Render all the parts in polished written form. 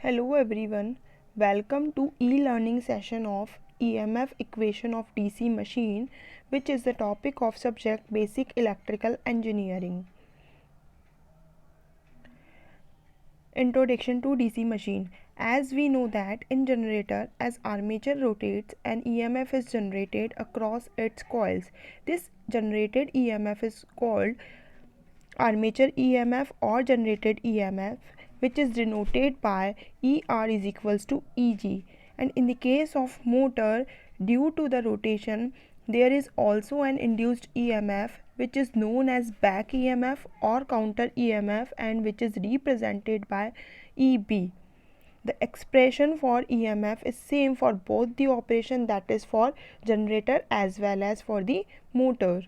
Hello everyone, welcome to e-learning session of EMF equation of DC machine, which is the topic of subject basic electrical engineering. Introduction to DC machine. As we know that in generator, as armature rotates, an EMF is generated across its coils. This generated EMF is called armature EMF or generated EMF, which is denoted by ER is equals to EG. And in the case of motor, due to the rotation, there is also an induced EMF which is known as back EMF or counter EMF and which is represented by EB. The expression for EMF is same for both the operation, that is for generator as well as for the motor.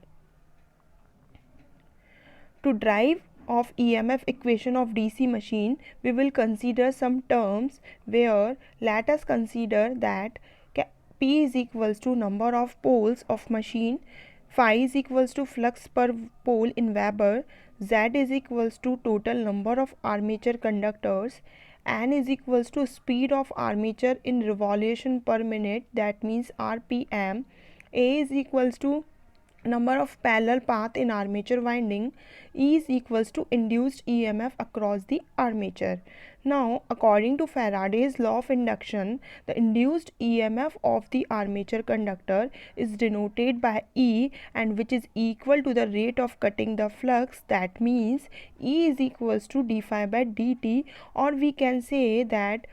To derive of EMF equation of DC machine, we will consider some terms where let us consider that P is equals to number of poles of machine, phi is equals to flux per pole in Weber, Z is equals to total number of armature conductors, N is equals to speed of armature in revolution per minute, that means RPM, A is equals to number of parallel path in armature winding, E is equals to induced EMF across the armature. Now, according to Faraday's law of induction, the induced EMF of the armature conductor is denoted by E, and which is equal to the rate of cutting the flux. That means E is equals to d phi by dt, or we can say that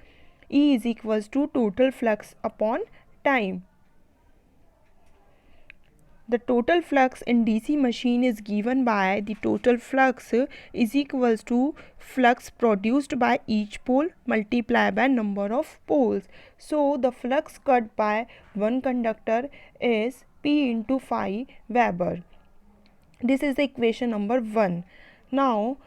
E is equals to total flux upon time. The total flux in DC machine is given by the total flux is equals to flux produced by each pole multiplied by number of poles. So the flux cut by one conductor is P into phi Weber. This is the equation number 1. Now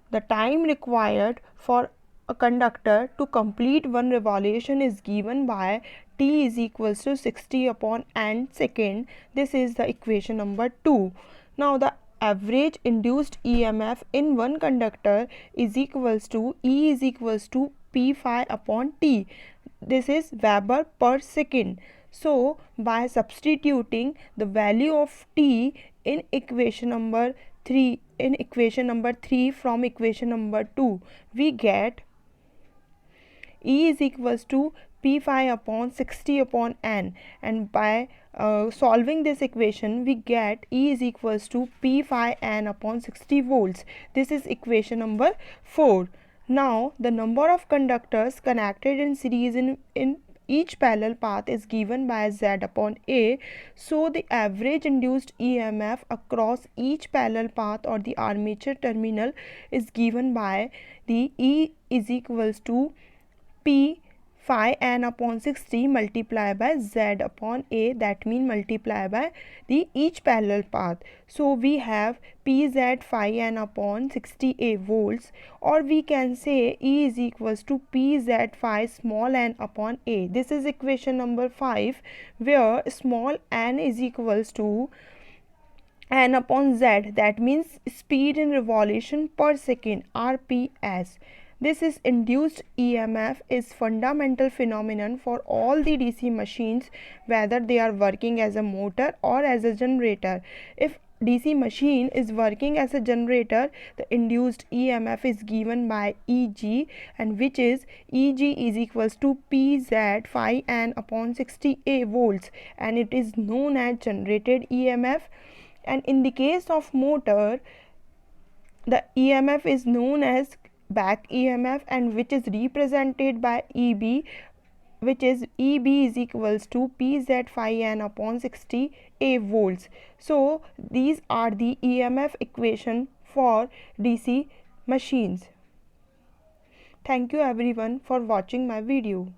the time required for a conductor to complete one revolution is given by T is equals to 60 upon n second. This is the equation number 2. Now the average induced EMF in one conductor is equals to E is equals to P phi upon T. This is Weber per second. So by substituting the value of T in equation number 3 from equation number 2, we get E is equals to P phi upon 60 upon n, and by solving this equation we get E is equals to P phi n upon 60 volts. This is equation number 4. Now the number of conductors connected in series in each parallel path is given by Z upon A. So the average induced EMF across each parallel path or the armature terminal is given by the E is equals to P phi n upon 60 multiplied by Z upon A, that means multiply by the each parallel path. So we have Pz phi n upon 60 A volts, or we can say E is equals to Pz phi small n upon A. This is equation number 5, where small n is equals to n upon Z, that means speed in revolution per second, RPS. This is induced EMF is fundamental phenomenon for all the DC machines, whether they are working as a motor or as a generator. If DC machine is working as a generator, the induced EMF is given by EG, and which is EG is equals to Pz phi n upon 60 A volts, and it is known as generated EMF. And in the case of motor, the EMF is known as back EMF, and which is represented by EB, which is EB is equals to Pz phi n upon 60 A volts. So these are the EMF equation for DC machines. Thank you everyone for watching my video.